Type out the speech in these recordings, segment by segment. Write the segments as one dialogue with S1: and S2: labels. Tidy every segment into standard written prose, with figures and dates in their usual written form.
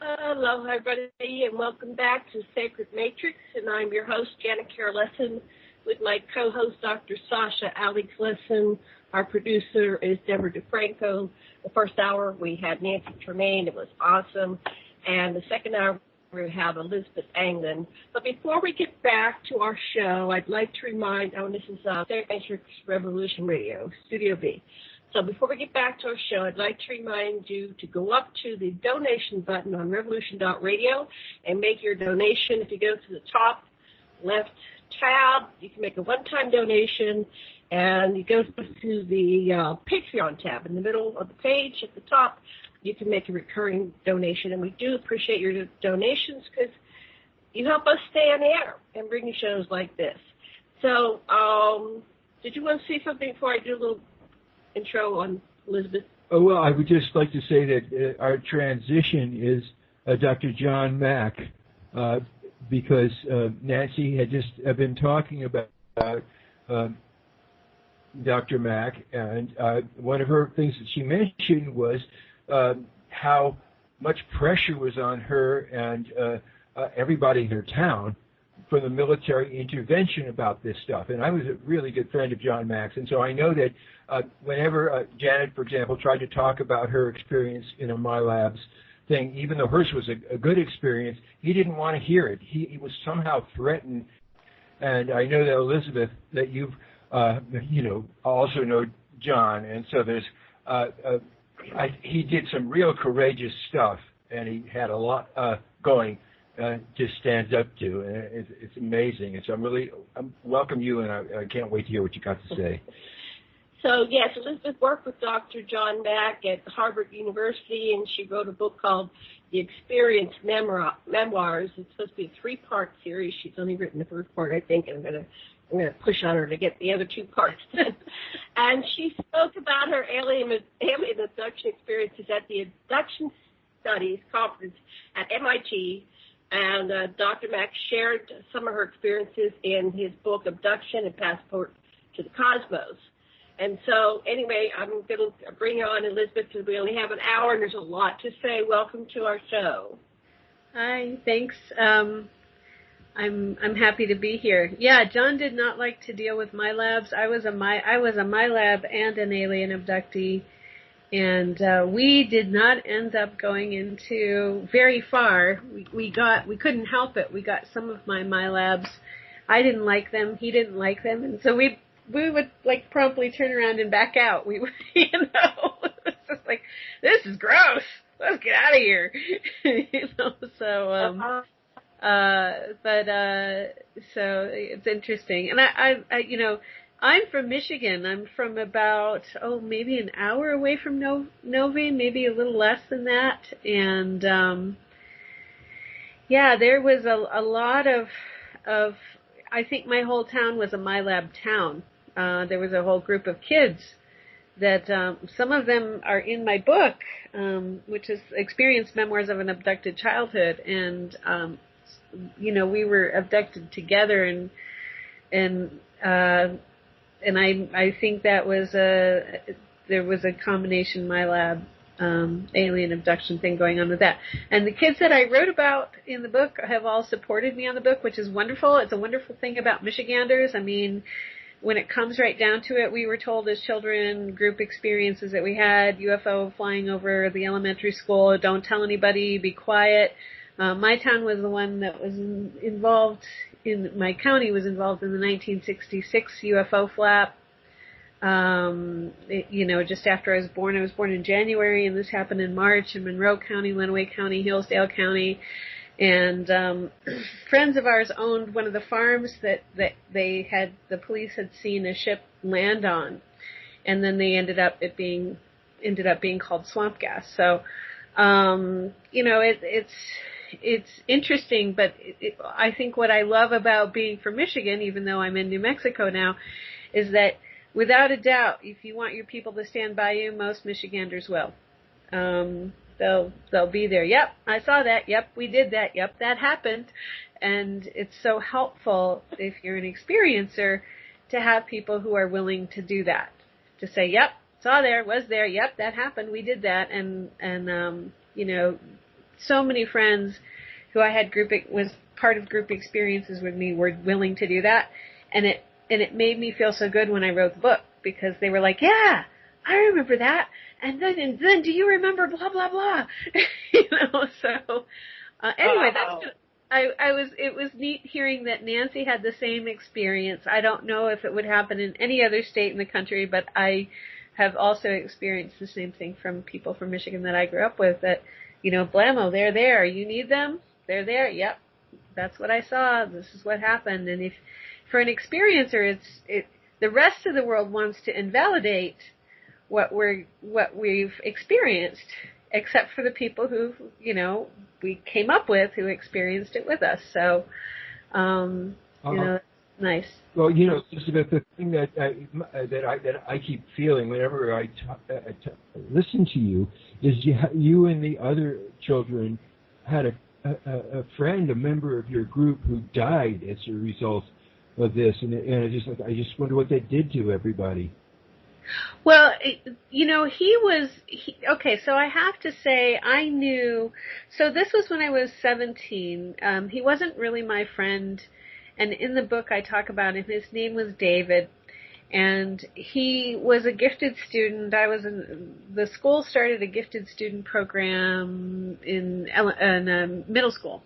S1: Hello, everybody, and welcome back to Sacred Matrix. And I'm your host, Janet Carol Lessin, with my co-host, Dr. Sasha Alex Lessin. Our producer is Deborah DeFranco. The first hour, we had Nancy Tremaine. It was awesome. And the second hour, we have Elizabeth Anglin. But before we get back to our show, I'd like to remind, this is Sacred Matrix Revolution Radio, Studio B. So before we get back to our show, I'd like to remind you to go up to the donation button on revolution.radio and make your donation. If you go to the top left tab, you can make a one-time donation, and you go to the Patreon tab in the middle of the page at the top. You can make a recurring donation, and we do appreciate your donations because you help us stay on the air and bring you shows like this. So did you want to say something before I do a little intro on Elizabeth?
S2: Oh, well, I would just like to say that our transition is Dr. John Mack, because Nancy had just been talking about Dr. Mack, and one of her things that she mentioned was how much pressure was on her and everybody in her town for the military intervention about this stuff. And I was a really good friend of John Mack's, and so I know that whenever Janet, for example, tried to talk about her experience in a My Labs thing, even though hers was a good experience, he didn't want to hear it. He was somehow threatened. And I know that, Elizabeth, that you've, also know John, and so there's, he did some real courageous stuff, and he had a lot going just stands up to, and it's amazing. And so I'm welcome you, and I can't wait to hear what you got to say.
S1: So, yes, Elizabeth worked with Dr. John Mack at Harvard University, and she wrote a book called The Experience Memoirs. It's supposed to be a three-part series. She's only written the first part, I think, and I'm going to push on her to get the other two parts done. And she spoke about her alien abduction experiences at the Abduction Studies Conference at MIT. And Dr. Mack shared some of her experiences in his book, Abduction and Passport to the Cosmos. And so, anyway, I'm going to bring on Elizabeth because we only have an hour and there's a lot to say. Welcome to our show.
S3: Hi, thanks. I'm happy to be here. Yeah, John did not like to deal with my labs. I was a my lab and an alien abductee. And we did not end up going into very far. We couldn't help it. We got some of my labs. I didn't like them. He didn't like them, and so we would like promptly turn around and back out. We would, it's just like, this is gross. Let's get out of here. So so it's interesting, and I I'm from Michigan. I'm from about, maybe an hour away from Novi, maybe a little less than that. And, there was a lot of, I think my whole town was a My Lab town. There was a whole group of kids that, some of them are in my book, which is Experience Memoirs of an Abducted Childhood. And, we were abducted together, and I think that was there was a combination My Lab alien abduction thing going on with that. And the kids that I wrote about in the book have all supported me on the book, which is wonderful. It's a wonderful thing about Michiganders. I mean, when it comes right down to it, we were told as children, group experiences that we had, UFO flying over the elementary school, don't tell anybody, be quiet. My town was the one that was involved my county was involved in the 1966 UFO flap. Just after I was born in January, and this happened in March in Monroe County, Lenawee County, Hillsdale County. And friends of ours owned one of the farms that the police had seen a ship land on, and then they ended up being called swamp gas. So, it's interesting, but I think what I love about being from Michigan, even though I'm in New Mexico now, is that without a doubt, if you want your people to stand by you, most Michiganders will. They'll be there. Yep, I saw that. Yep, we did that. Yep, that happened. And it's so helpful if you're an experiencer to have people who are willing to do that, to say, yep, saw there, was there. Yep, that happened. We did that. And so many friends who I had was part of group experiences with me were willing to do that, and it made me feel so good when I wrote the book, because they were like, yeah, I remember that, and then do you remember blah blah blah, So anyway, it was neat hearing that Nancy had the same experience. I don't know if it would happen in any other state in the country, but I have also experienced the same thing from people from Michigan that I grew up with, that, blammo, they're there. You need them? They're there. Yep. That's what I saw. This is what happened. And if, for an experiencer, the rest of the world wants to invalidate what we've experienced, except for the people who, we came up with, who experienced it with us. So, nice.
S2: Well, Elizabeth, the thing that I keep feeling whenever I listen to you is you and the other children had a friend, a member of your group, who died as a result of this, and I just wonder what that did to everybody.
S3: Well, okay, so I have to say I knew, so this was when I was 17. He wasn't really my friend, and in the book I talk about him. His name was David, and he was a gifted student. The school started a gifted student program in middle school.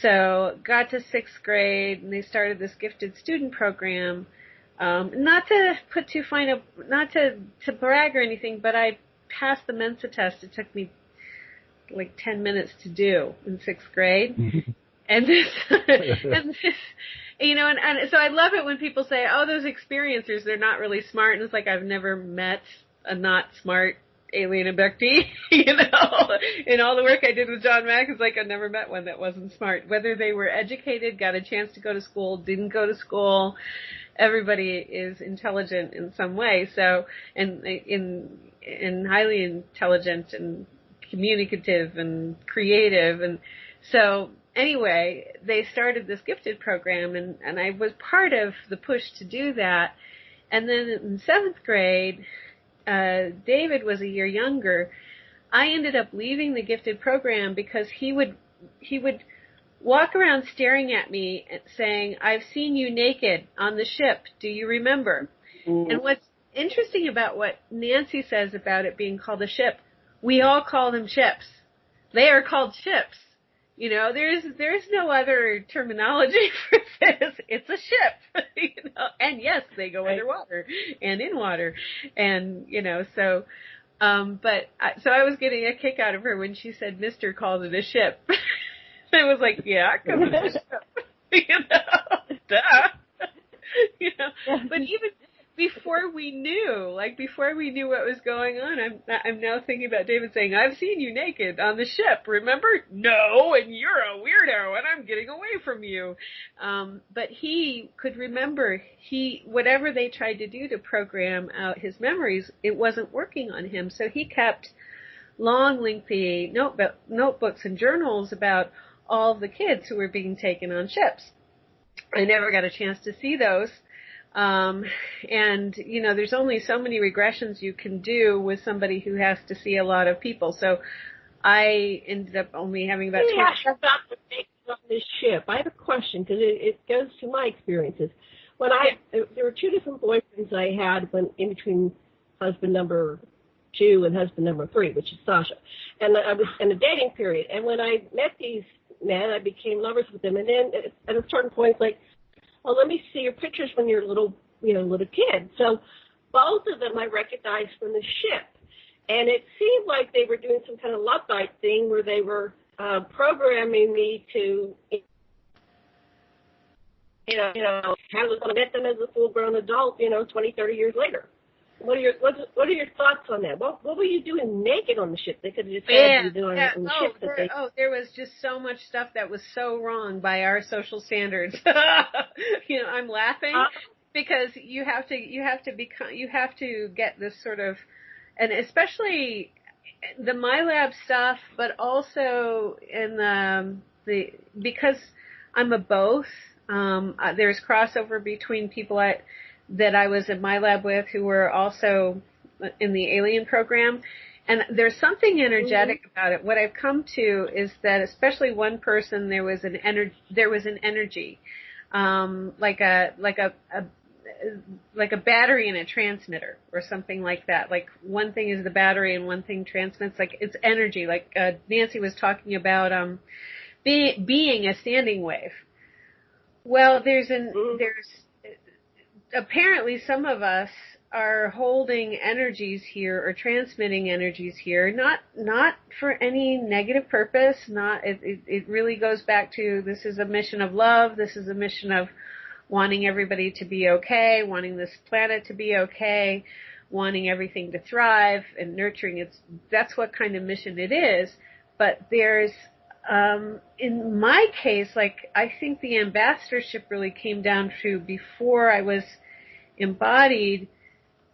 S3: So got to 6th grade, and they started this gifted student program. Not to put too fine not to brag or anything, but I passed the Mensa test. It took me like 10 minutes to do in 6th grade. And this, and so I love it when people say, oh, those experiencers, they're not really smart. And it's like, I've never met a not smart alien abductee, in all the work I did with John Mack. It's like, I've never met one that wasn't smart. Whether they were educated, got a chance to go to school, didn't go to school, everybody is intelligent in some way. So, and highly intelligent and communicative and creative. And so anyway, they started this gifted program, and I was part of the push to do that. And then in 7th grade, David was a year younger. I ended up leaving the gifted program because he would walk around staring at me and saying, I've seen you naked on the ship. Do you remember? Mm. And what's interesting about what Nancy says about it being called a ship, we all call them ships. They are called ships. There's no other terminology for this. It's a ship, and yes, they go underwater and in water. And, so I was getting a kick out of her when she said Mr. called it a ship. I was like, yeah, because it's a ship, duh. But even before we knew what was going on, I'm now thinking about David saying, I've seen you naked on the ship, remember? No, and you're a weirdo, and I'm getting away from you. But he could remember, whatever they tried to do to program out his memories, it wasn't working on him. So he kept long, lengthy notebooks and journals about all the kids who were being taken on ships. I never got a chance to see those. And, there's only so many regressions you can do with somebody who has to see a lot of people. So I ended up only having about 20.
S1: About the taking on this ship. I have a question, because it goes to my experiences. There were 2 different boyfriends I had in between husband number 2 and husband number 3, which is Sasha. And I was in a dating period. And when I met these men, I became lovers with them. And then at a certain point, it's like, well, let me see your pictures when you're a little kid. So both of them I recognized from the ship. And it seemed like they were doing some kind of Luddite thing where they were programming me to, have met them as a full-grown adult, 20, 30 years later. What are your thoughts on that? What were you doing naked on the ship? They could have just had you doing on the ship.
S3: There was just so much stuff that was so wrong by our social standards. I'm laughing because you have to get this sort of, and especially the MyLab stuff, but also in because I'm a both. There's crossover between people that I was in MyLab with who were also in the alien program. And there's something energetic about it. What I've come to is that, especially one person, there was an energy, like a battery in a transmitter or something like that. Like one thing is the battery and one thing transmits. Like it's energy. Like Nancy was talking about being a standing wave. Well, there's apparently some of us are holding energies here or transmitting energies here, not for any negative purpose. It really goes back to, this is a mission of love. This is a mission of wanting everybody to be okay, wanting this planet to be okay, wanting everything to thrive and nurturing. That's what kind of mission it is. But there's, in my case, like, I think the ambassadorship really came down to, before I was embodied,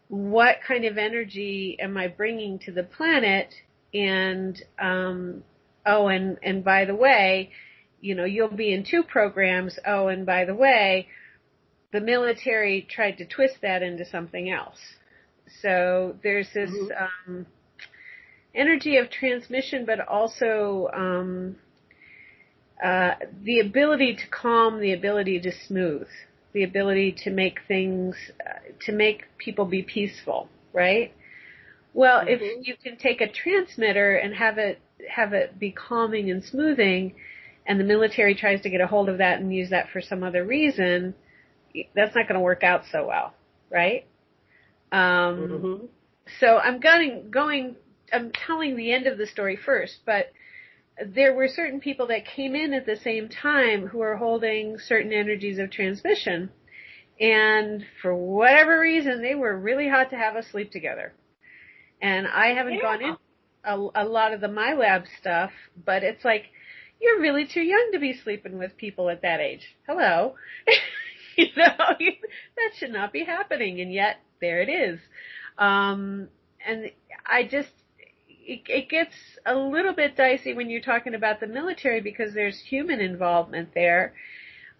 S3: what kind of energy am I bringing to the planet? And, and by the way, you'll be in 2 programs. Oh, and by the way, the military tried to twist that into something else. So there's this, energy of transmission, but also, the ability to calm, the ability to smooth, the ability to make things, to make people be peaceful, right? Well, if you can take a transmitter and have it be calming and smoothing, and the military tries to get a hold of that and use that for some other reason, that's not going to work out so well, right? So I'm telling the end of the story first, but there were certain people that came in at the same time who are holding certain energies of transmission, and for whatever reason, they were really hot to have us sleep together. And I haven't gone in a lot of the My Lab stuff, but it's like, you're really too young to be sleeping with people at that age. Hello. That should not be happening, and yet there it is. And I just, it gets a little bit dicey when you're talking about the military, because there's human involvement there.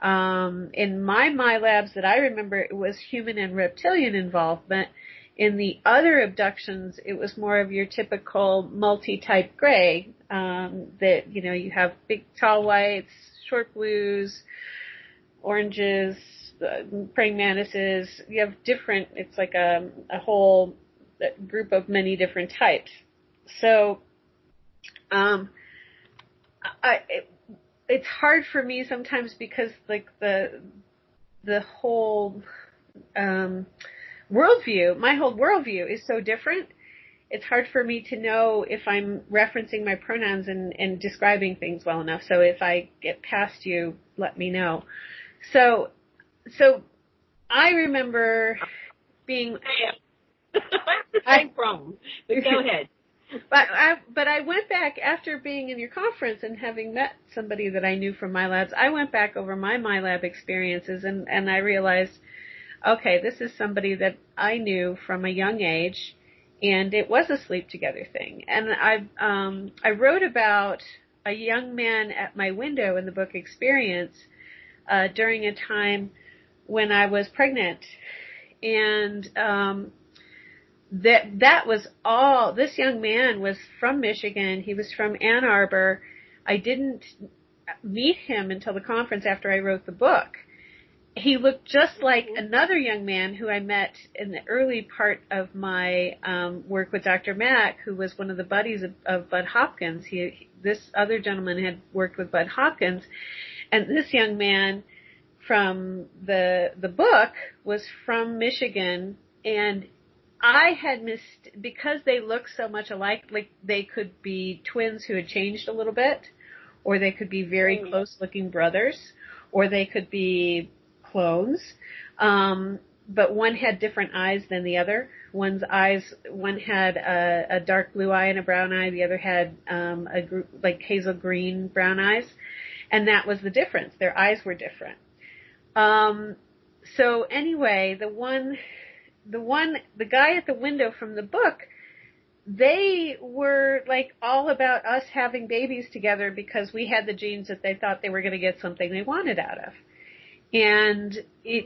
S3: In my labs that I remember, it was human and reptilian involvement. In the other abductions, it was more of your typical multi-type gray, that, you have big tall whites, short blues, oranges, praying mantises. You have different, it's like a whole group of many different types. So, it's hard for me sometimes, because like the whole, worldview, my whole worldview is so different. It's hard for me to know if I'm referencing my pronouns and describing things well enough. So if I get past you, let me know. So I remember being,
S1: same problem. But go ahead.
S3: But I went back after being in your conference and having met somebody that I knew from my labs. I went back over my lab experiences, and I realized, okay, this is somebody that I knew from a young age, and it was a sleep together thing. And I wrote about a young man at my window in the book Experience, during a time when I was pregnant, and that was all. This young man was from Michigan. He was from Ann Arbor. I didn't meet him until the conference after I wrote the book. He looked just like another young man who I met in the early part of my work with Dr. Mack, who was one of the buddies of Bud Hopkins. This other gentleman had worked with Bud Hopkins, and this young man from the book was from Michigan, and I had because they look so much alike, like they could be twins who had changed a little bit, or they could be very close-looking brothers, or they could be clones. But one had different eyes than the other. One had a dark blue eye and a brown eye. The other had a group like hazel green brown eyes, and that was the difference. Their eyes were different. So anyway, the guy at the window from the book, they were like all about us having babies together because we had the genes that they thought they were going to get something they wanted out of. And it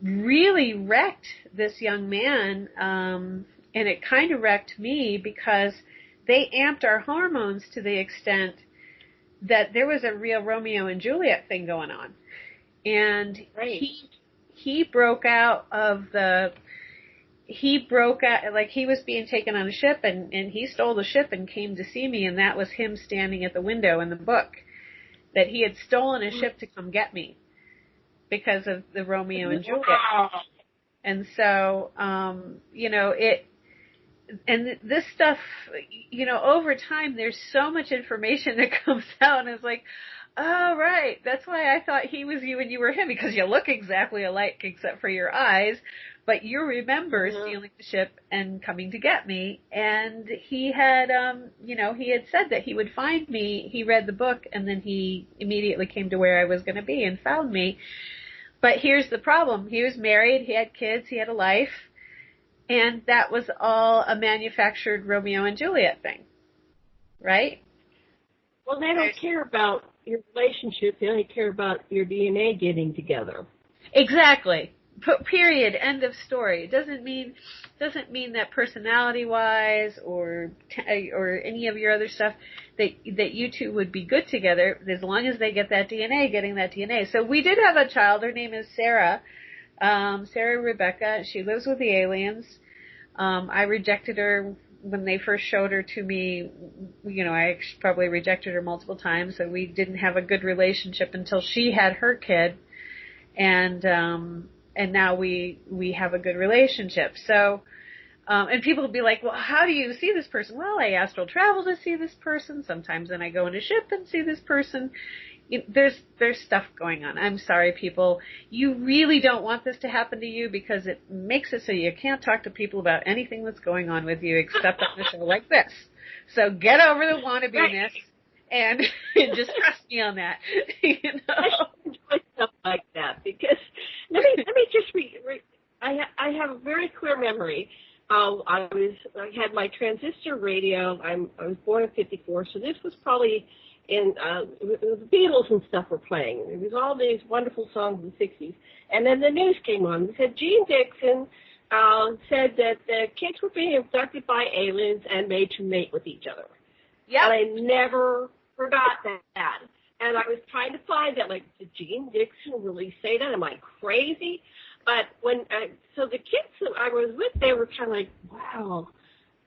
S3: really wrecked this young man, and it kind of wrecked me because they amped our hormones to the extent that there was a real Romeo and Juliet thing going on. And he broke out, like he was being taken on a ship, and he stole the ship and came to see me, and that was him standing at the window in the book, that he had stolen a ship to come get me because of the Romeo and Juliet. And so, and this stuff, over time, there's so much information that comes out, and it's like, oh, right, that's why I thought he was you and you were him, because you look exactly alike except for your eyes, but you remember stealing the ship and coming to get me. And he had, he had said that he would find me. He read the book, and then he immediately came to where I was going to be and found me. But here's the problem. He was married, he had kids, he had a life, and that was all a manufactured Romeo and Juliet thing, right?
S1: Well, they don't care about your relationship. They only care about your DNA getting together.
S3: Exactly. Period. End of story. It doesn't mean that personality-wise or any of your other stuff that you two would be good together, as long as they get that DNA, getting that DNA. So we did have a child. Her name is Sarah. Sarah Rebecca. She lives with the aliens. I rejected her when they first showed her to me. I probably rejected her multiple times, so we didn't have a good relationship until she had her kid, and now we have a good relationship. So, and people will be like, well, how do you see this person? Well, I astral travel to see this person. Sometimes then I go in a ship and see this person. There's stuff going on. I'm sorry, people. You really don't want this to happen to you, because it makes it so you can't talk to people about anything that's going on with you except on a show like this. So get over the wannabiness and just trust me on that.
S1: I enjoy stuff like that, because let me just I have a very clear memory. I had my transistor radio. I was born in '54, so this was probably in the Beatles and stuff were playing. There was all these wonderful songs in the '60s, and then the news came on. It said Gene Dixon said that the kids were being abducted by aliens and made to mate with each other.
S3: Yeah,
S1: and I never forgot that. And I was trying to find that, like, did Gene Dixon really say that? Am I crazy? But so the kids that I was with, they were kind of like, wow.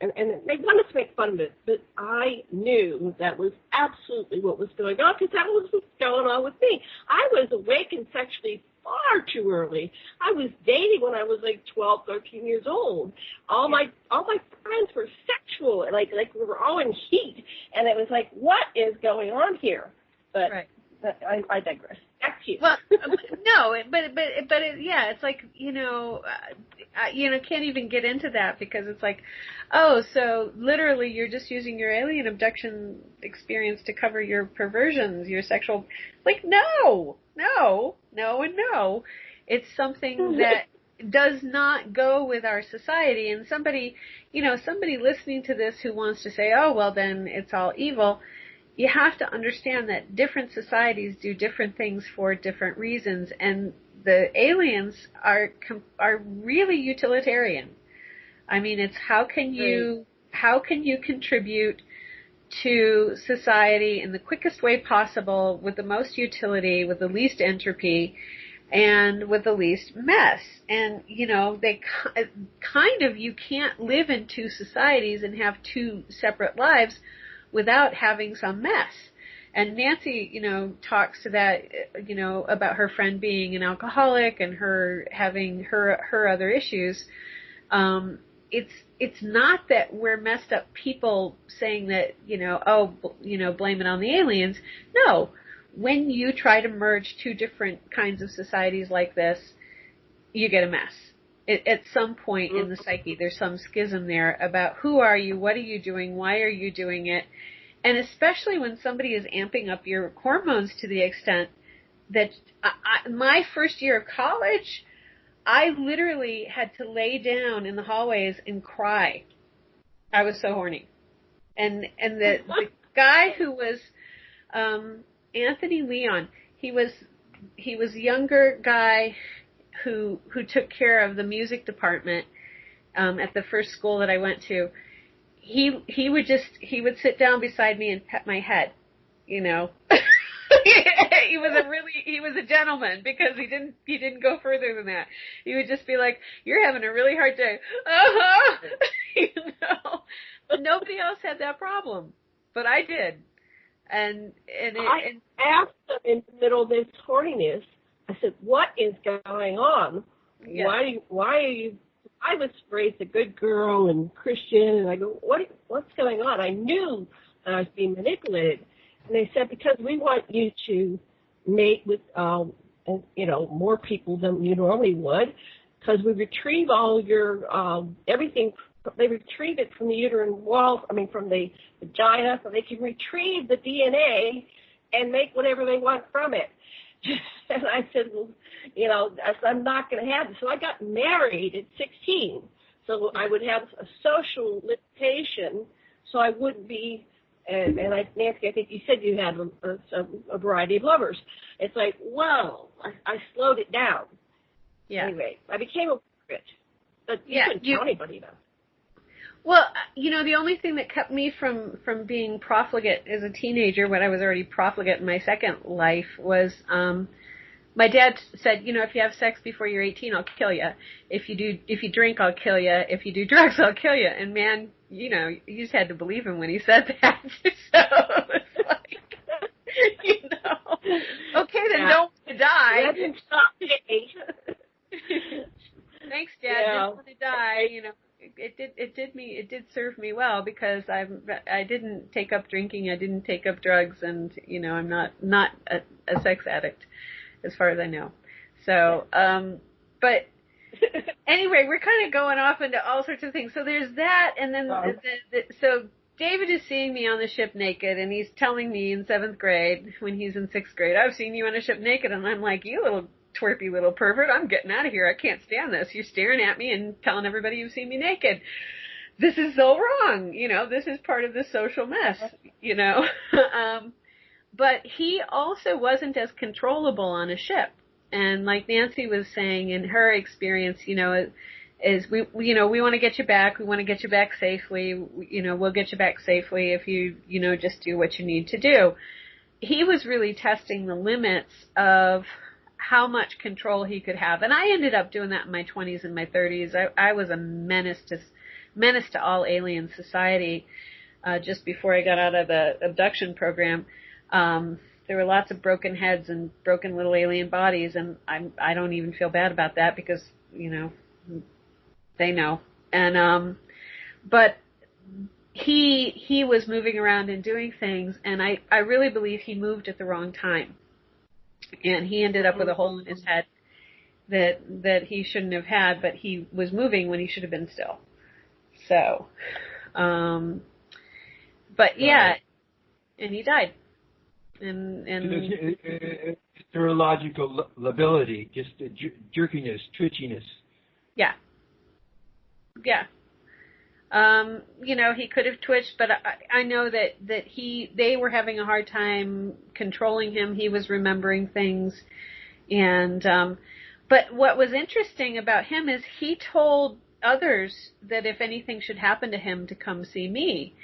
S1: And they wanted to make fun of it, but I knew that was absolutely what was going on, because that was what's going on with me. I was awakened sexually far too early. I was dating when I was like 12, 13 years old. All my friends were sexual, like we were all in heat, and it was like, what is going on here? But
S3: right.
S1: I digress. Back to you.
S3: Well, no, but yeah, it's like, can't even get into that, because it's like, oh, so literally you're just using your alien abduction experience to cover your perversions, your sexual, like, no. It's something that does not go with our society. And somebody listening to this who wants to say, oh, well, then it's all evil. You have to understand that different societies do different things for different reasons, and the aliens are really utilitarian. I mean, it's how can you contribute to society in the quickest way possible, with the most utility, with the least entropy, and with the least mess. And they you can't live in two societies and have two separate lives without having some mess. And Nancy, talks to that, about her friend being an alcoholic and her having her other issues. It's not that we're messed up people saying that, blame it on the aliens. No. When you try to merge two different kinds of societies like this, you get a mess. At some point in the psyche, there's some schism there about who are you, what are you doing, why are you doing it, and especially when somebody is amping up your hormones to the extent that my first year of college, I literally had to lay down in the hallways and cry. I was so horny. And the guy who was Anthony Leon, he was a younger guy who took care of the music department at the first school that I went to. he would sit down beside me and pet my head, you know. He was a gentleman because he didn't go further than that. He would just be like, "You're having a really hard day." You know. But nobody else had that problem. But I did. And
S1: I asked him in the middle of this horniness, I said, "What is going on?
S3: Yeah.
S1: Why are you?" I was raised a good girl and Christian, and I go, "What's going on?" I knew that I was being manipulated, and they said, "Because we want you to mate with, more people than you normally would, because we retrieve all your everything." They retrieve it from the uterine wall, from the vagina, so they can retrieve the DNA and make whatever they want from it. And I said, well, I'm not going to have this. So I got married at 16. So I would have a social limitation, so I wouldn't be, Nancy, I think you said you had a variety of lovers. It's like, well, I slowed it down.
S3: Yeah.
S1: Anyway, I became a bit, but you couldn't tell anybody though.
S3: Well, the only thing that kept me from being profligate as a teenager, when I was already profligate in my second life, was my dad said, if you have sex before you're 18, I'll kill you. If you drink, I'll kill you. If you do drugs, I'll kill you. And man, you just had to believe him when he said that. So it's like, okay, then don't want to die.
S1: That didn't stop me.
S3: Thanks, Dad. Didn't want to die. It did serve me well because I didn't take up drinking, I didn't take up drugs, and I'm not a sex addict as far as I know. So, but anyway, we're kind of going off into all sorts of things. So there's that, and then so David is seeing me on the ship naked, and he's telling me in 7th grade when he's in 6th grade, "I've seen you on a ship naked," and I'm like, "You little twerpy little pervert, I'm getting out of here. I can't stand this. You're staring at me and telling everybody you've seen me naked. This is so wrong. This is part of the social mess, But he also wasn't as controllable on a ship. And like Nancy was saying, in her experience, is we want to get you back. We want to get you back safely. We'll get you back safely if you, just do what you need to do. He was really testing the limits of how much control he could have. And I ended up doing that in my 20s and my 30s. I was a menace to all alien society just before I got out of the abduction program. There were lots of broken heads and broken little alien bodies, and I don't even feel bad about that because, they know. And but he was moving around and doing things, and I really believe he moved at the wrong time. And he ended up with a hole in his head that he shouldn't have had, but he was moving when he should have been still. So, but yeah, and he died. And
S2: it's neurological lability, just jerkiness, twitchiness.
S3: Yeah. Yeah. He could have twitched, but I know that they were having a hard time controlling him. He was remembering things. And, but what was interesting about him is he told others that if anything should happen to him to come see me.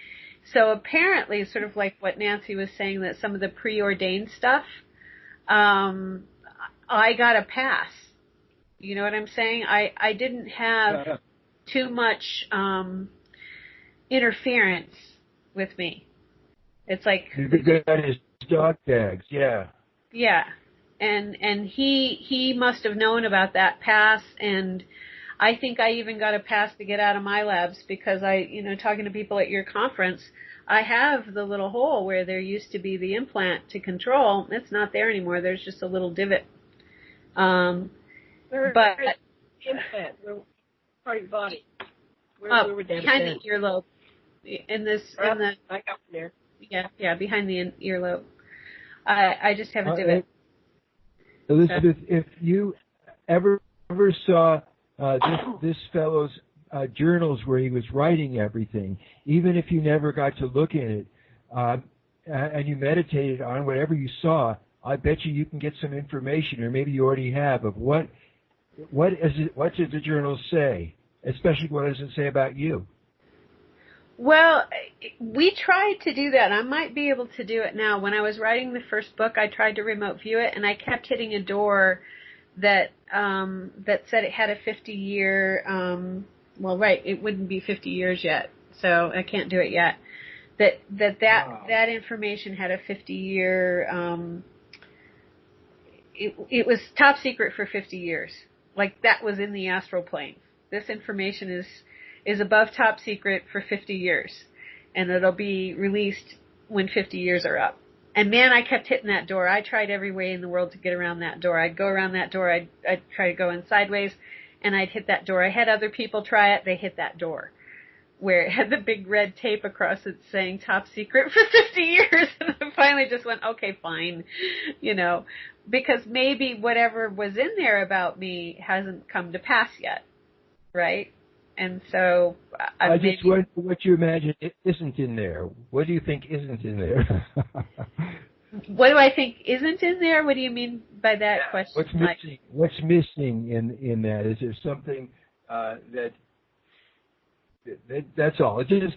S3: So apparently, sort of like what Nancy was saying, that some of the preordained stuff, I got a pass. You know what I'm saying? I didn't have too much, interference with me. It's like
S2: you got his dog tags, yeah.
S3: Yeah, and he must have known about that pass, and I think I even got a pass to get out of my labs because talking to people at your conference, I have the little hole where there used to be the implant to control. It's not there anymore. There's just a little divot.
S1: But the implant, part of your body. Where
S3: behind the earlobe.
S1: I got there.
S3: Yeah, behind the earlobe. I just have a divot.
S2: Elizabeth, if you ever saw this fellow's journals where he was writing everything, even if you never got to look in it, and you meditated on whatever you saw, I bet you can get some information, or maybe you already have, of what did the journals say, especially what does it say about you?
S3: Well, we tried to do that. I might be able to do it now. When I was writing the first book, I tried to remote view it, and I kept hitting a door that said it had a 50-year. Well, right, it wouldn't be 50 years yet, so I can't do it yet. That information had a 50-year. It was top secret for 50 years. Like, that was in the astral plane. This information is above top secret for 50 years, and it'll be released when 50 years are up. And man, I kept hitting that door. I tried every way in the world to get around that door. I'd go around that door. I'd try to go in sideways, and I'd hit that door. I had other people try it. They hit that door where it had the big red tape across it saying top secret for 50 years. And I finally just went, okay, fine, because maybe whatever was in there about me hasn't come to pass yet, right? And so
S2: I just wonder what you imagine isn't in there. What do you think isn't in there?
S3: What do I think isn't in there? What do you mean by that question?
S2: What's missing? What's missing in that? Is there something that's all? It's just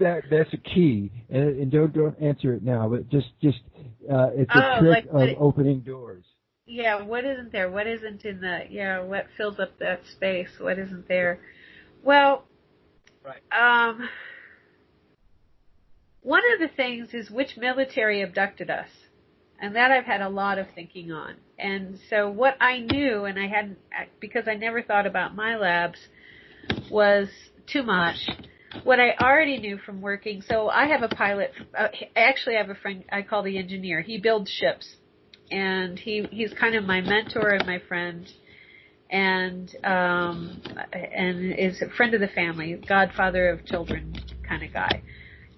S2: that's a key, and don't answer it now. But just it's a trick of opening doors.
S3: Yeah, what isn't there? What isn't in what fills up that space? What isn't there? Well, right. One of the things is which military abducted us. And that I've had a lot of thinking on. And so what I knew, and I hadn't, because I never thought about my labs, was too much. What I already knew from working, so I have a pilot, actually I have a friend I call the engineer. He builds ships. And he's kind of my mentor and my friend, and is a friend of the family, godfather of children kind of guy.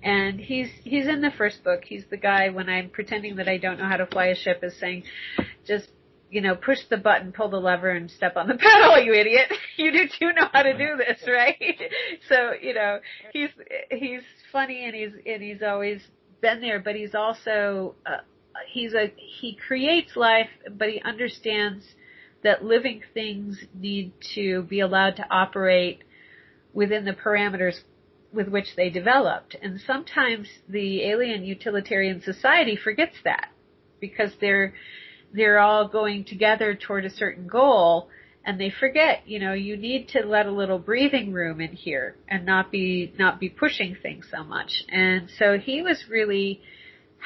S3: And he's in the first book. He's the guy when I'm pretending that I don't know how to fly a ship is saying, just push the button, pull the lever, and step on the pedal, you idiot. You do know how to do this, right? So he's funny and he's always been there, but he's also he creates life, but he understands that living things need to be allowed to operate within the parameters with which they developed. And sometimes the alien utilitarian society forgets that because they're all going together toward a certain goal, and they forget, you need to let a little breathing room in here and not be pushing things so much. And so he was really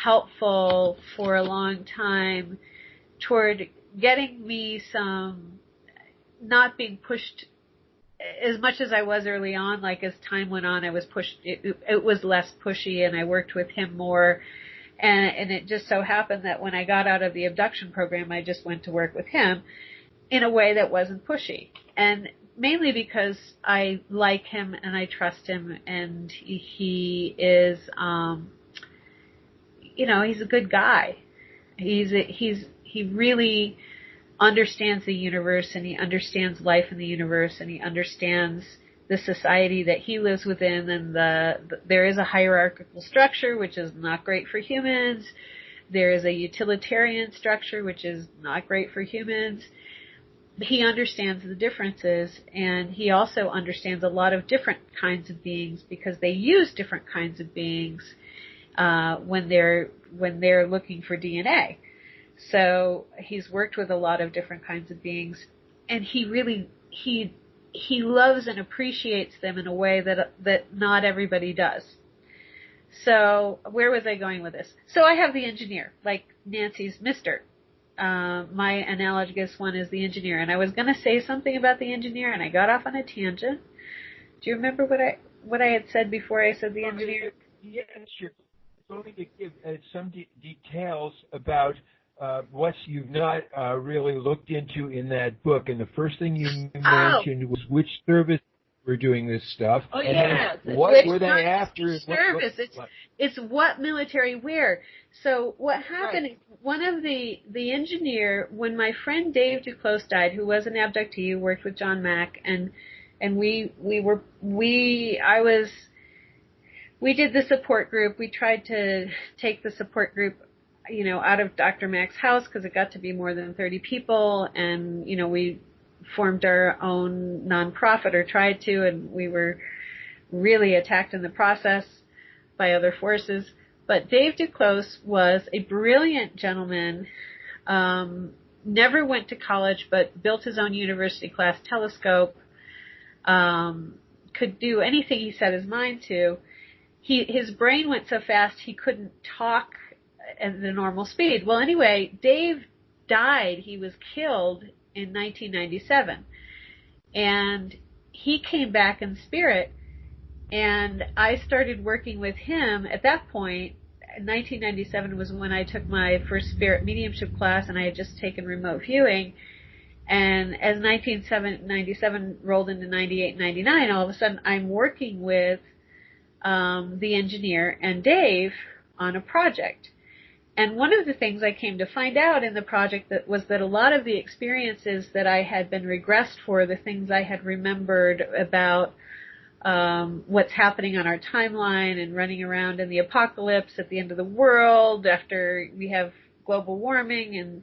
S3: helpful for a long time toward getting me some, not being pushed as much as I was early on. Like as time went on, I was pushed, it was less pushy, and I worked with him more. And it just so happened that when I got out of the abduction program, I just went to work with him in a way that wasn't pushy. And mainly because I like him and I trust him, and he is, he's a good guy. He really understands the universe, and he understands life in the universe, and he understands the society that he lives within, and there is a hierarchical structure which is not great for humans. There is a utilitarian structure which is not great for humans. He understands the differences, and he also understands a lot of different kinds of beings because they use different kinds of beings when they're looking for DNA. So he's worked with a lot of different kinds of beings, and he loves and appreciates them in a way that not everybody does. So where was I going with this? So I have the engineer, like Nancy's Mr. My analogous one is the engineer, and I was going to say something about the engineer, and I got off on a tangent. Do you remember what I had said before I said the engineer?
S2: Yes, sure. Only to give some details about what you've not really looked into in that book. And the first thing you mentioned was which service were doing this stuff.
S3: Oh, yeah.
S2: What were they after?
S3: Service. It's what military where. So what happened, right. One of the engineer, when my friend Dave Duclos died, who was an abductee, who worked with John Mack, and we did the support group. We tried to take the support group, out of Dr. Mack's house because it got to be more than 30 people, and, we formed our own nonprofit, or tried to, and we were really attacked in the process by other forces. But Dave Duclos was a brilliant gentleman, never went to college, but built his own university-class telescope, could do anything he set his mind to. His brain went so fast he couldn't talk at the normal speed. Well, anyway, Dave died. He was killed in 1997. And he came back in spirit, and I started working with him. At that point, 1997 was when I took my first spirit mediumship class, and I had just taken remote viewing. And as 1997 rolled into 98, 99, all of a sudden I'm working with the engineer and Dave on a project. And one of the things I came to find out in the project was that a lot of the experiences that I had been regressed for, the things I had remembered about what's happening on our timeline and running around in the apocalypse at the end of the world after we have global warming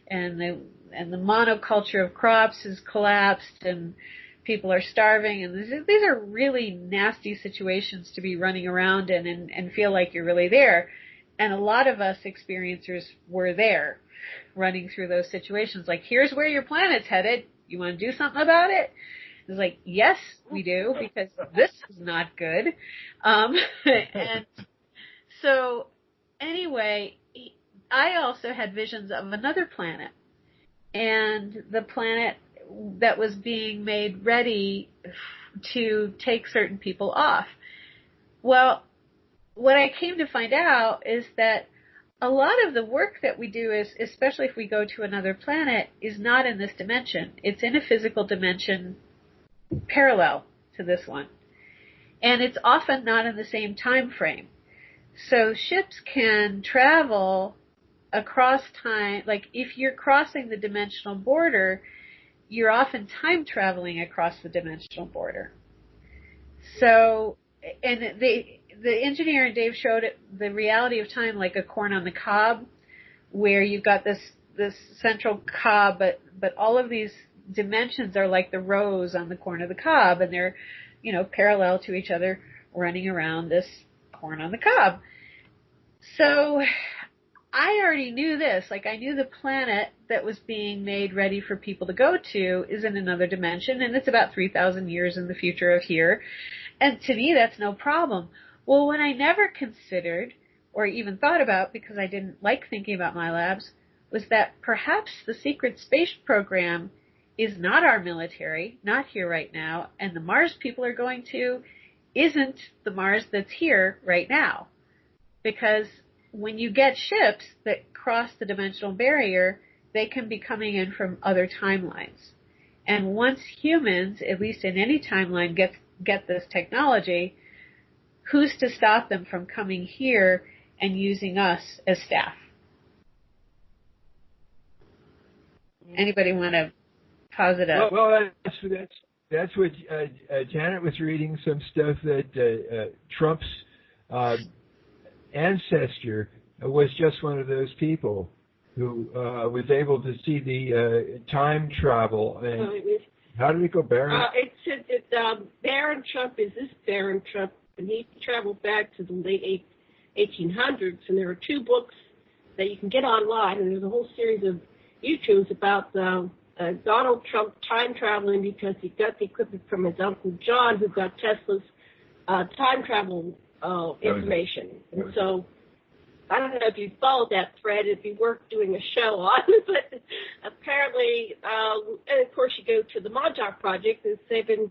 S3: and the monoculture of crops has collapsed and people are starving, and these are really nasty situations to be running around in and feel like you're really there. And a lot of us experiencers were there, running through those situations. Like, here's where your planet's headed. You want to do something about it? It's like, yes, we do, because this is not good. And so, anyway, I also had visions of another planet, and the planet that was being made ready to take certain people off. Well, what I came to find out is that a lot of the work that we do is, especially if we go to another planet, is not in this dimension. It's in a physical dimension parallel to this one. And it's often not in the same time frame. So ships can travel across time, like if you're crossing the dimensional border, you're often time traveling across the dimensional border. So, and the engineer and Dave showed it, the reality of time like a corn on the cob, where you've got this central cob, but all of these dimensions are like the rows on the corn of the cob, and they're, parallel to each other, running around this corn on the cob. So I already knew this. Like, I knew the planet that was being made ready for people to go to is in another dimension, and it's about 3,000 years in the future of here. And to me, that's no problem. Well, what I never considered or even thought about, because I didn't like thinking about my labs, was that perhaps the secret space program is not our military, not here right now, and the Mars people are going to isn't the Mars that's here right now. Because when you get ships that cross the dimensional barrier, they can be coming in from other timelines. And once humans, at least in any timeline, get this technology, who's to stop them from coming here and using us as staff? Anybody want to posit up?
S2: Well, that's what Janet was reading, some stuff that Trump's ancestor was just one of those people who was able to see the time travel. And how did it go, Baron?
S1: Baron Trump is this Baron Trump, and he traveled back to the late 1800s, and there are 2 books that you can get online, and there's a whole series of YouTubes about Donald Trump time traveling, because he got the equipment from his Uncle John, who got Tesla's time travel information. And so I don't know if you followed that thread, it'd be worth doing a show on, but apparently, and of course you go to the Montauk Project, and they've been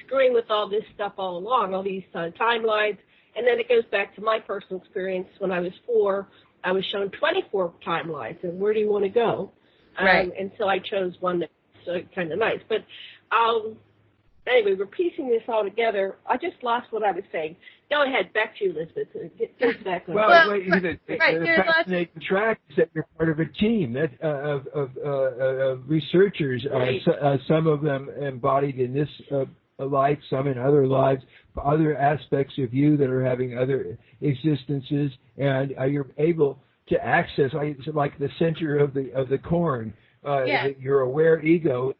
S1: screwing with all this stuff all along, all these timelines, and then it goes back to my personal experience. When I was 4, I was shown 24 timelines, and where do you want to go?
S3: Right.
S1: And so I chose one that's kind of nice. But anyway, we're piecing this all together. I just lost what I was saying. Go ahead, back to you, Elizabeth. Get back on.
S2: The fascinating track is that you're part of a team of researchers.
S1: Right.
S2: Some of them embodied in this life, some in other lives, other aspects of you that are having other existences, and you're able to access, like the center of the corn, your aware ego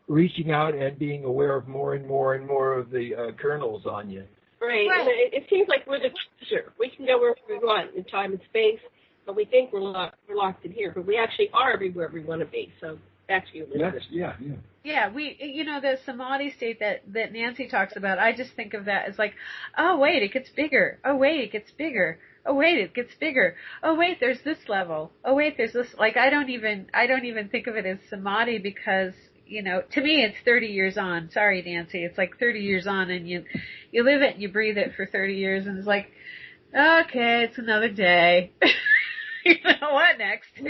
S2: reaching out and being aware of more and more and more of the kernels on you.
S1: Right. And it seems like we're the treasure. We can go wherever we want in time and space, but we think we're locked in here, but we actually are everywhere we want to be. So back to you, Elizabeth.
S2: Yes,
S3: Yeah, the samadhi state that Nancy talks about, I just think of that as like, oh wait, it gets bigger. Oh wait, it gets bigger. Oh wait, it gets bigger. Oh wait, there's this level. Oh wait, there's this. Like I don't even think of it as samadhi because, to me it's 30 years on. Sorry, Nancy, it's like 30 years on, and you live it and you breathe it for 30 years, and it's like, okay, it's another day. What next? And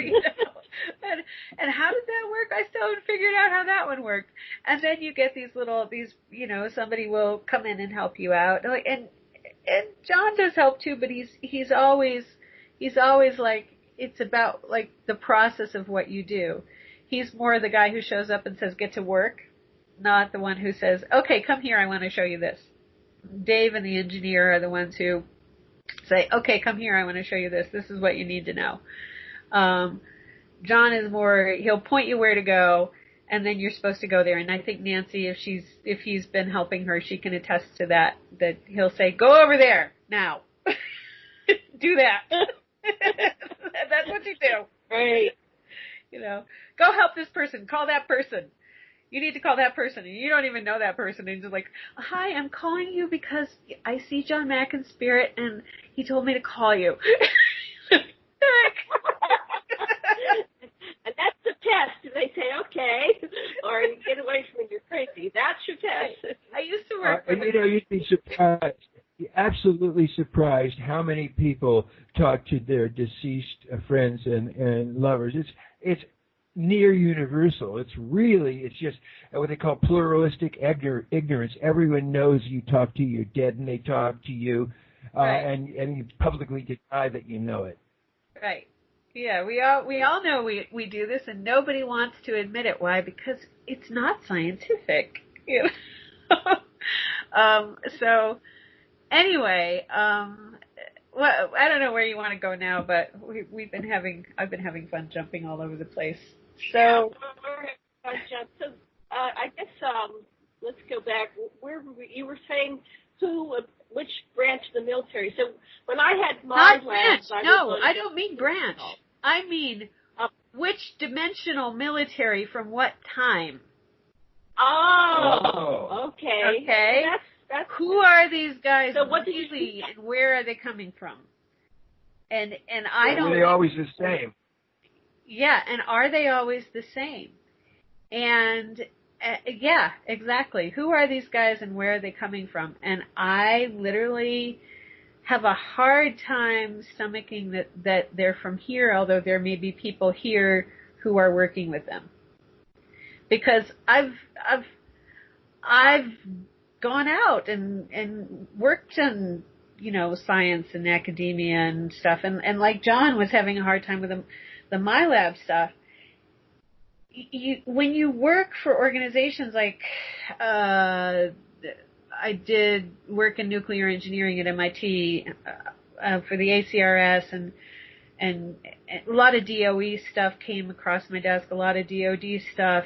S3: how did that work? I still haven't figured out how that one worked. And then you get these, somebody will come in and help you out. And John does help too, but he's always like, it's about like the process of what you do. He's more the guy who shows up and says, get to work, not the one who says, okay, come here, I want to show you this. Dave and the engineer are the ones who say, okay, come here, I want to show you this. This is what you need to know. John is more, he'll point you where to go, and then you're supposed to go there. And I think Nancy, if he's been helping her, she can attest to that he'll say, go over there now. Do that. That's what you do.
S1: Right.
S3: Go help this person. Call that person. You need to call that person, and you don't even know that person, and you're just like, hi, I'm calling you because I see John Mack in spirit, and he told me to call you.
S1: And that's the test. And they say, okay, or you get away from me, you're crazy. That's your test.
S3: I used to work with
S2: you'd be surprised, absolutely surprised how many people talk to their deceased friends and lovers. It's near universal. It's just what they call pluralistic ignorance. Everyone knows you talk to your dead and they talk to you,
S3: right.
S2: and you publicly deny that you know it.
S3: Right. Yeah, we all know we do this, and nobody wants to admit it. Why? Because it's not scientific. So anyway, well, I don't know where you want to go now, but I've been having fun jumping all over the place. So,
S1: so I guess let's go back. Where were we? You were saying which branch of the military? So when I had my
S3: not branch. No, I don't mean branch. I mean which dimensional military from what time?
S1: Oh, okay.
S3: Okay.
S1: That's
S3: who are these guys?
S1: So what do you
S3: see, and where are they coming from? And I don't.
S2: Are they always the same?
S3: Yeah, and are they always the same? And yeah, exactly. Who are these guys and where are they coming from? And I literally have a hard time stomaching that they're from here, although there may be people here who are working with them. Because I've gone out and worked in, science and academia and stuff, and like John was having a hard time with the MyLab stuff. When you work for organizations like, I did work in nuclear engineering at MIT for the ACRS, and a lot of DOE stuff came across my desk, a lot of DOD stuff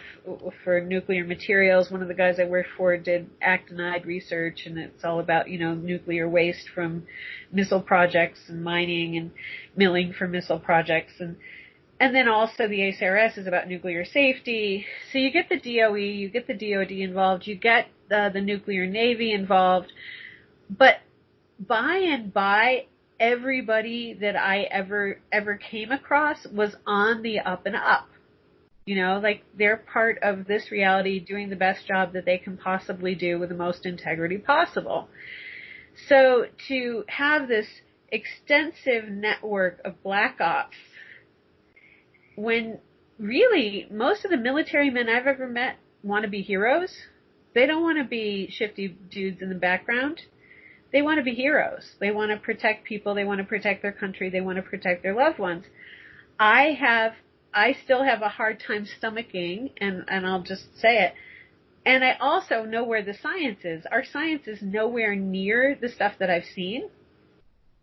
S3: for nuclear materials. One of the guys I worked for did actinide research, and it's all about, nuclear waste from missile projects and mining and milling for missile projects. And then also the ACRS is about nuclear safety. So you get the DOE, you get the DOD involved, you get the nuclear navy involved. But by and by, everybody that I ever came across was on the up and up. Like they're part of this reality, doing the best job that they can possibly do with the most integrity possible. So to have this extensive network of black ops, when really most of the military men I've ever met want to be heroes. They don't want to be shifty dudes in the background. They want to be heroes. They want to protect people. They want to protect their country. They want to protect their loved ones. I still have a hard time stomaching, and I'll just say it. And I also know where the science is. Our science is nowhere near the stuff that I've seen.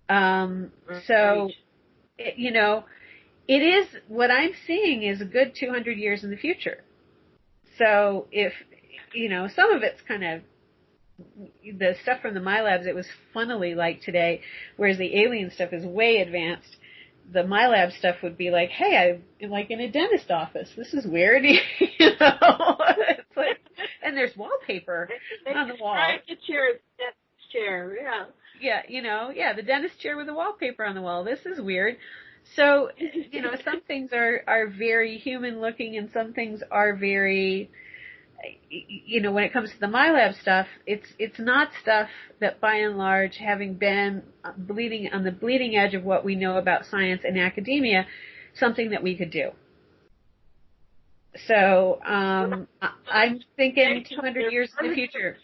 S3: So, it is, what I'm seeing is a good 200 years in the future. So if, some of it's kind of, the stuff from the MyLabs, it was funnily like today, whereas the alien stuff is way advanced. The MyLab stuff would be like, hey, I'm like in a dentist office. This is weird. It's like, and there's wallpaper on the wall.
S1: The chair, yeah.
S3: The dentist chair with the wallpaper on the wall. This is weird. So, some things are very human looking and some things are very, when it comes to the MyLab stuff, it's not stuff that by and large, having been on the bleeding edge of what we know about science and academia, something that we could do. So, I'm thinking 200 years in the future.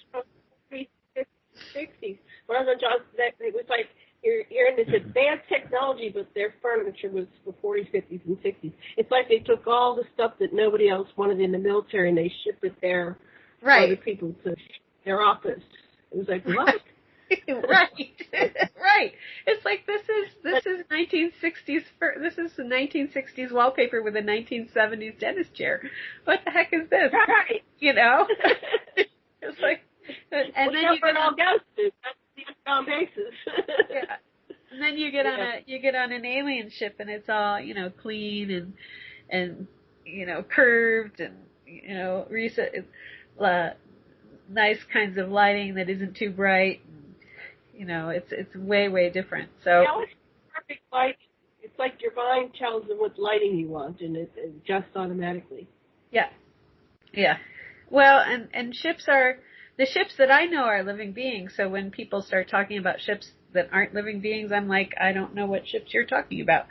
S1: 60s. When I was on Johnson, it was like you're in this advanced technology, but their furniture was for 40s, 50s, and 60s. It's like they took all the stuff that nobody else wanted in the military and they shipped it there for other people to their office. It was like, what?
S3: Right. It's like this is 1960s. This is the 1960s wallpaper with a 1970s dentist chair. What the heck is this?
S1: Right.
S3: It's like, and then you get
S1: all goes to. That's the on basis.
S3: Yeah. And then you get on an alien ship and it's all clean and curved and nice kinds of lighting that isn't too bright. It's way different. So
S1: it's perfect light. It's like your mind tells them what lighting you want, and it adjusts automatically.
S3: Yeah. Well, and ships are. The ships that I know are living beings, so when people start talking about ships that aren't living beings, I'm like, I don't know what ships you're talking about,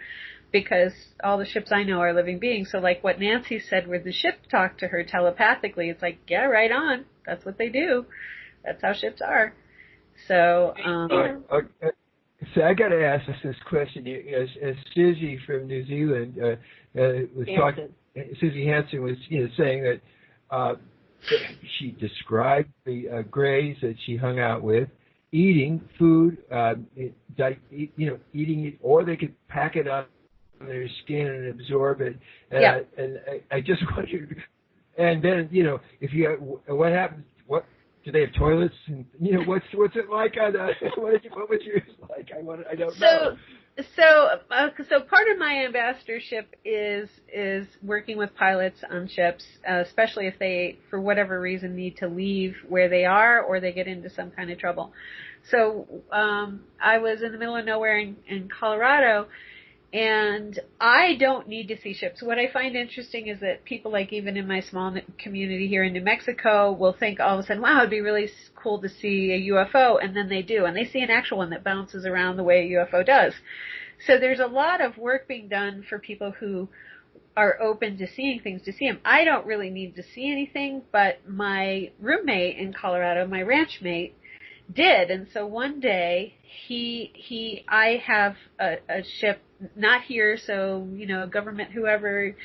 S3: because all the ships I know are living beings. So like what Nancy said, where the ship talked to her telepathically, it's like, yeah, right on. That's what they do. That's how ships are. So,
S2: so I got to ask this question. As Susie from New Zealand was talking, Susie Hansen was saying that she described the Greys that she hung out with, eating food, eating it, or they could pack it up on their skin and absorb it. And I just wondered, and then if you what happens? What do they have toilets? And what's it like on what was yours like? I don't know.
S3: So part of my ambassadorship is working with pilots on ships, especially if they, for whatever reason, need to leave where they are or they get into some kind of trouble. So I was in the middle of nowhere in Colorado, and I don't need to see ships. What I find interesting is that people, like even in my small community here in New Mexico, will think all of a sudden, wow, it'd be really cool to see a UFO, and then they do, and they see an actual one that bounces around the way a UFO does. So there's a lot of work being done for people who are open to seeing things, to see them. I don't really need to see anything, but my roommate in Colorado, my ranch mate, did. And so one day I have a ship, not here, so, government, whoever,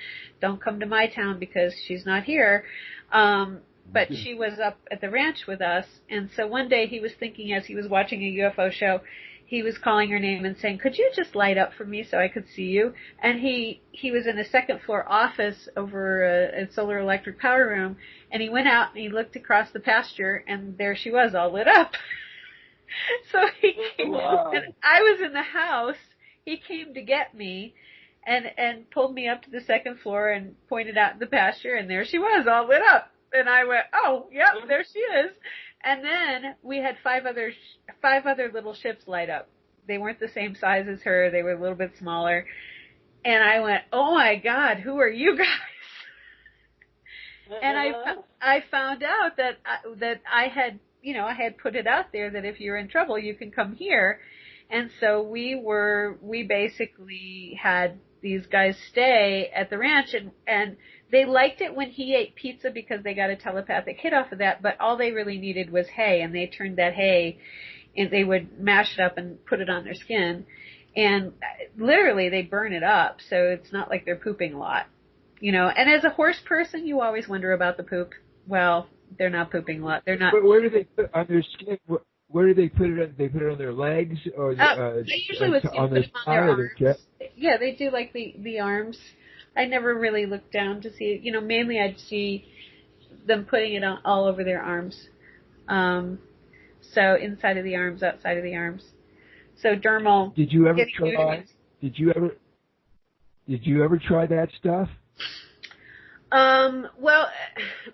S3: don't come to my town because she's not here. But she was up at the ranch with us. And so one day he was thinking, as he was watching a UFO show, he was calling her name and saying, could you just light up for me so I could see you? And he was in a second floor office over a solar electric power room, and he went out and he looked across the pasture, and there she was, all lit up. So he came,
S2: wow.
S3: And I was in the house. He came to get me and pulled me up to the second floor and pointed out the pasture, and there she was, all lit up. And I went, oh, yep, there she is. And then we had five other little ships light up. They weren't the same size as her. They were a little bit smaller. And I went, oh my God, who are you guys? And I found out that I had, I had put it out there that if you're in trouble, you can come here. And so we basically had these guys stay at the ranch, and they liked it when he ate pizza because they got a telepathic hit off of that, but all they really needed was hay, and they turned that hay, and they would mash it up and put it on their skin, and literally they burn it up, so it's not like they're pooping a lot, and as a horse person, you always wonder about the poop. Well, they're not pooping a lot. They're not.
S2: But where do they put on their skin? Where do they put it? They put it on their legs, or
S3: they usually would
S2: on
S3: put it on their arms.
S2: Their
S3: yeah, they do like the arms. I never really looked down to see. Mainly I'd see them putting it on all over their arms. So inside of the arms, outside of the arms. So dermal.
S2: Did you ever try? Did you ever try that stuff?
S3: Well,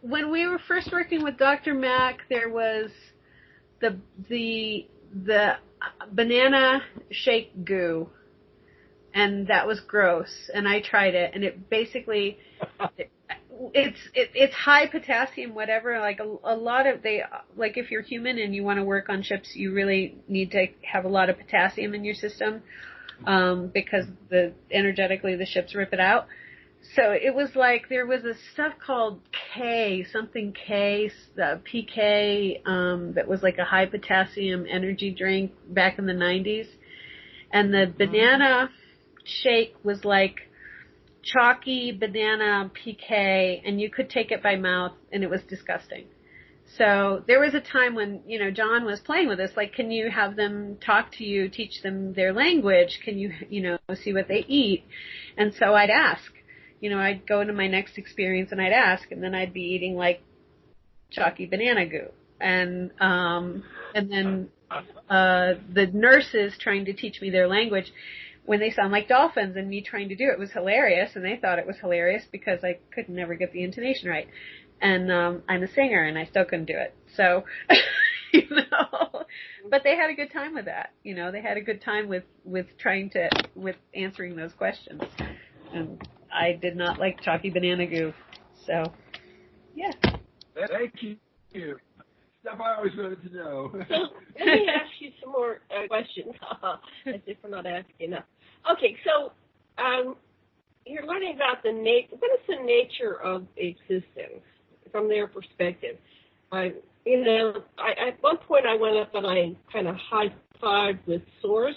S3: when we were first working with Dr. Mack, there was the banana shake goo, and that was gross. And I tried it, and it basically it's high potassium, whatever. Like a lot of like if you're human and you want to work on ships, you really need to have a lot of potassium in your system, because energetically the ships rip it out. So it was like there was a stuff called PK, that was like a high potassium energy drink back in the 90s. And the banana shake was like chalky banana PK, and you could take it by mouth, and it was disgusting. So there was a time when, John was playing with us, like, can you have them talk to you, teach them their language? Can you, see what they eat? And so I'd ask. I'd go into my next experience and I'd ask, and then I'd be eating like chalky banana goo. And then the nurses trying to teach me their language, when they sound like dolphins and me trying to do it was hilarious, and they thought it was hilarious because I could never get the intonation right. And I'm a singer and I still couldn't do it. So, but they had a good time with that. They had a good time with answering those questions. And I did not like chalky banana goo. So, yeah.
S2: Thank you. Stuff I always wanted to know.
S1: So let me ask you some more questions, as if we're not asking enough. Okay, so you're learning about what is the nature of existence from their perspective? At one point I went up and I kind of high-fived with Source.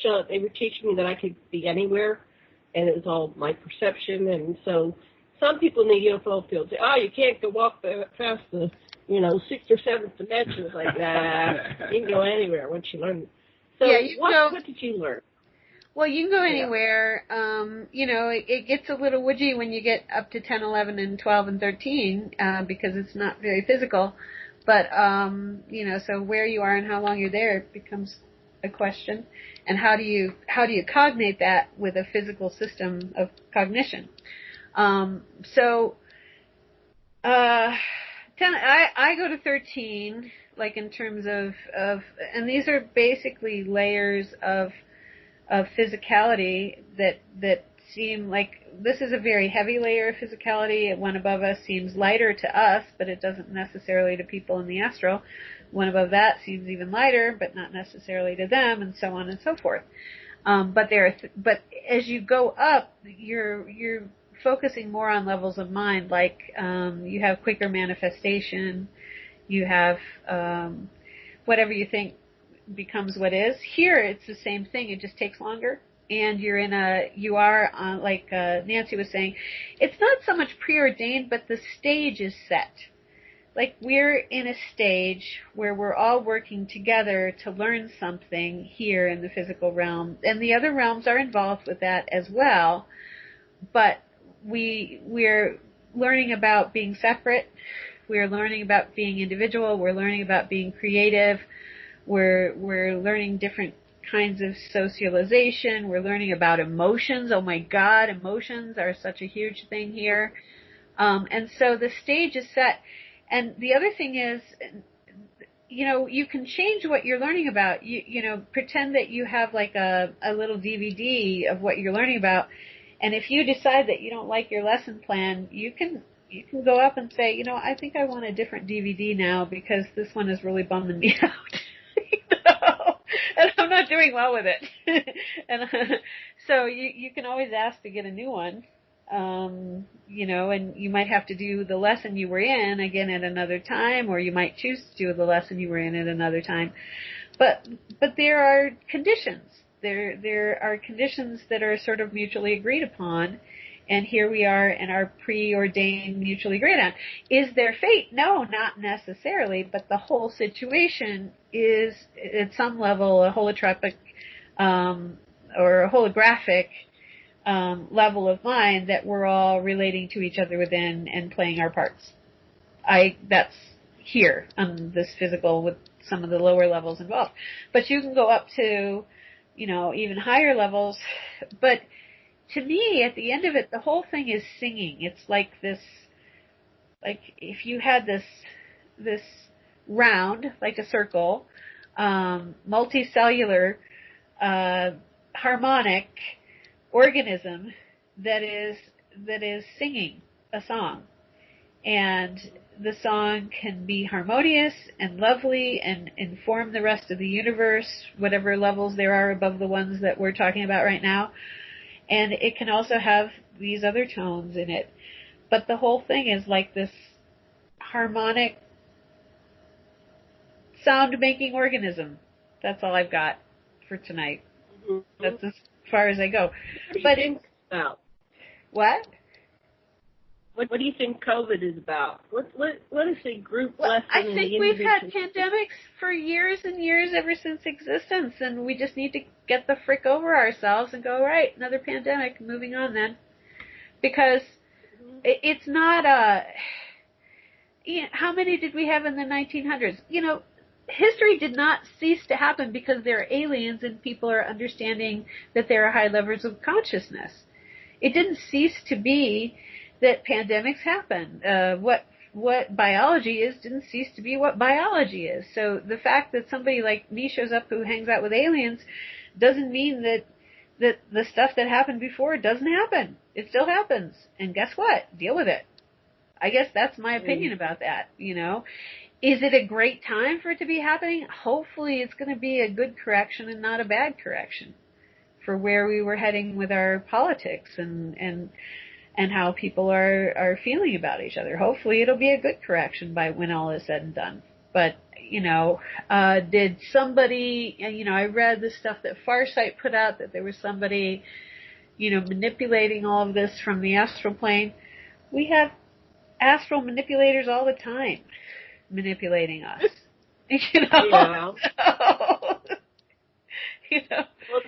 S1: So they were teaching me that I could be anywhere, and it was all my perception. And so some people in the UFO field say, you can't go walk past the, 6th or 7th dimension. It's like, you can go anywhere once you learn. So
S3: yeah,
S1: what did you learn?
S3: Well, you can go anywhere. It gets a little woodgy when you get up to 10, 11, and 12, and 13, because it's not very physical. But, so where you are and how long you're there becomes a question. And how do you cognate that with a physical system of cognition? I go to 13, like in terms of, and these are basically layers of physicality that seem like this is a very heavy layer of physicality. One above us seems lighter to us, but it doesn't necessarily to people in the astral. One above that seems even lighter, but not necessarily to them, and so on and so forth. But as you go up, you're focusing more on levels of mind, like you have quicker manifestation, you have whatever you think becomes what is. Here, it's the same thing. It just takes longer, and you are like Nancy was saying, it's not so much preordained, but the stage is set. Like we're in a stage where we're all working together to learn something here in the physical realm, and the other realms are involved with that as well. But we're learning about being separate. We're learning about being individual. We're learning about being creative. We're learning different kinds of socialization. We're learning about emotions. Oh my God, emotions are such a huge thing here. And so the stage is set. And the other thing is, you can change what you're learning about. Pretend that you have like a little DVD of what you're learning about. And if you decide that you don't like your lesson plan, you can go up and say, I think I want a different DVD now because this one is really bumming me out. And I'm not doing well with it. And so you can always ask to get a new one. And you might have to do the lesson you were in again at another time, or you might choose to do the lesson you were in at another time. But there are conditions. There are conditions that are sort of mutually agreed upon, and here we are and are preordained, mutually agreed on. Is there fate? No, not necessarily, but the whole situation is at some level a holotropic or a holographic level of mind that we're all relating to each other within and playing our parts. that's here on this physical with some of the lower levels involved. But you can go up to, even higher levels. But to me, at the end of it, the whole thing is singing. It's like this, like if you had this round, like a circle, multicellular, harmonic organism that is singing a song. And the song can be harmonious and lovely and inform the rest of the universe, whatever levels there are above the ones that we're talking about right now. And it can also have these other tones in it. But the whole thing is like this harmonic sound-making organism. That's all I've got for tonight. Mm-hmm. That's as far as I go.
S1: What do you think about?
S3: What?
S1: What do you think COVID is about? What is the group lesson?
S3: I think we've had pandemics for years and years ever since existence, and we just need to get the frick over ourselves and go, right, another pandemic, moving on then. Because it's not how many did we have in the 1900s? History did not cease to happen because there are aliens and people are understanding that there are high levels of consciousness. It didn't cease to be that pandemics happen. What biology is didn't cease to be what biology is. So the fact that somebody like me shows up who hangs out with aliens doesn't mean that the stuff that happened before doesn't happen. It still happens. And guess what? Deal with it. I guess that's my opinion about that, Is it a great time for it to be happening? Hopefully it's going to be a good correction and not a bad correction for where we were heading with our politics and how people are feeling about each other. Hopefully it'll be a good correction by when all is said and done. But, did somebody, I read the stuff that Farsight put out that there was somebody, manipulating all of this from the astral plane. We have astral manipulators all the time manipulating us.
S1: Yeah.
S3: So,
S1: well,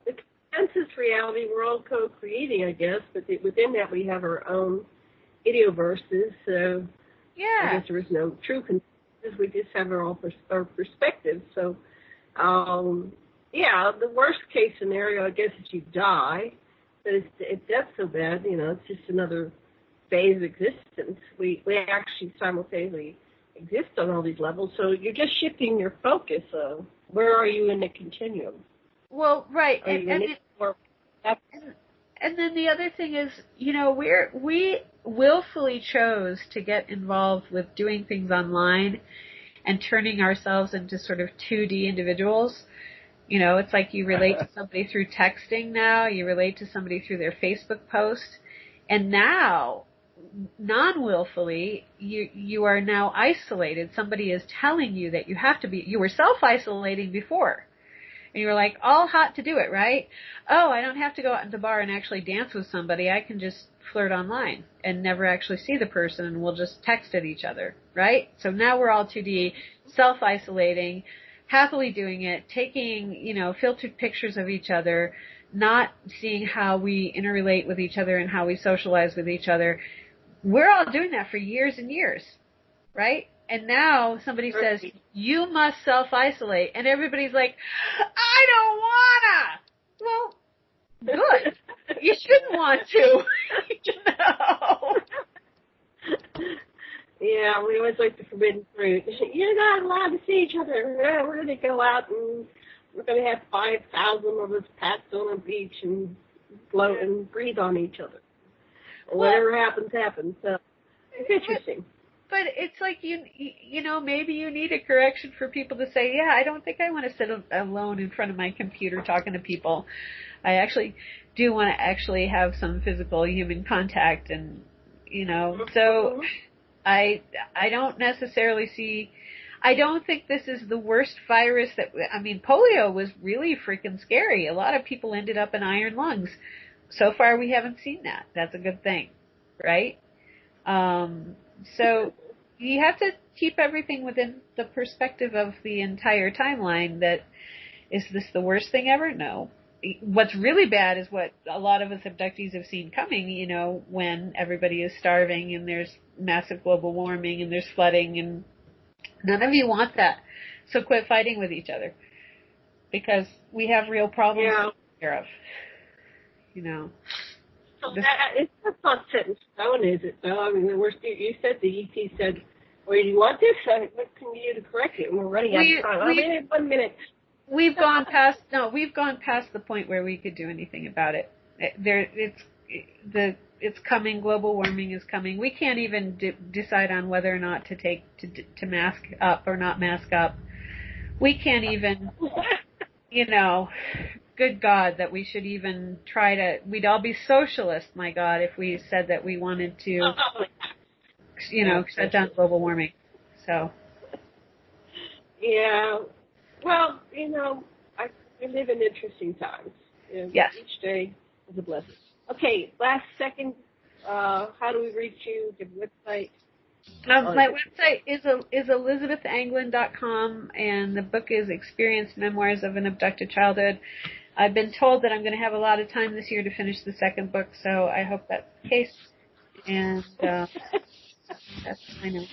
S1: the consensus reality we're all co-creating, I guess, but within that we have our own idioverses, so I guess there is no true consensus. We just have our perspective. So, the worst case scenario, I guess, is you die, but if that's so bad, it's just another phase of existence. We actually simultaneously exist on all these levels, so you're just shifting your focus. Where are you in the continuum?
S3: Well, right, and then the other thing is, we willfully chose to get involved with doing things online and turning ourselves into sort of 2D individuals. It's like you relate to somebody through texting now, you relate to somebody through their Facebook post, and now, non-willfully, you are now isolated. Somebody is telling you that you have to be, you were self-isolating before. And you were like, all hot to do it, right? Oh, I don't have to go out into the bar and actually dance with somebody. I can just flirt online and never actually see the person, and we'll just text at each other, right? So now we're all 2D, self-isolating, happily doing it, taking, filtered pictures of each other, not seeing how we interrelate with each other and how we socialize with each other. We're all doing that for years and years, right? And now somebody says, you must self-isolate. And everybody's like, I don't wanna. Well, good. You shouldn't want to.
S1: Yeah, we always like the forbidden fruit. You're not allowed to see each other. We're going to go out and we're going to have 5,000 of us packed on a beach and float and breathe on each other. Whatever happens, happens. So it's interesting.
S3: But it's like, maybe you need a correction for people to say, yeah, I don't think I want to sit alone in front of my computer talking to people. I actually do want to actually have some physical human contact and, so I don't necessarily see, I don't think this is the worst virus polio was really freaking scary. A lot of people ended up in iron lungs. So far we haven't seen that. That's a good thing, right? So you have to keep everything within the perspective of the entire timeline. That, is this the worst thing ever? No. what's really bad is what a lot of us abductees have seen coming, you know, when everybody is starving and there's massive global warming and there's flooding, and none of you want that. So quit fighting with each other, because we have real problems to take care of, you know.
S1: So that's not set in stone, is it, though? I mean, you said the ET said, well, you want this? What can you do to correct it? And we're running out of time. I mean, 1 minute.
S3: We've gone past the point where we could do anything about it. It's coming. Global warming is coming. We can't even decide on whether or not to mask up or not mask up. We can't even, you know, good God, that we should even try to. We'd all be socialists, my God, if we said that we wanted to, you know, shut down global warming. So.
S1: Yeah. Well, you know, we live in interesting times.
S3: Yes.
S1: Each day is a blessing. Okay, last second, how do we reach you? The website?
S3: My website is elizabethanglin.com, and the book is Experience Memoirs of an Abducted Childhood. I've been told that I'm going to have a lot of time this year to finish the second book, so I hope that's the case. And that's I know.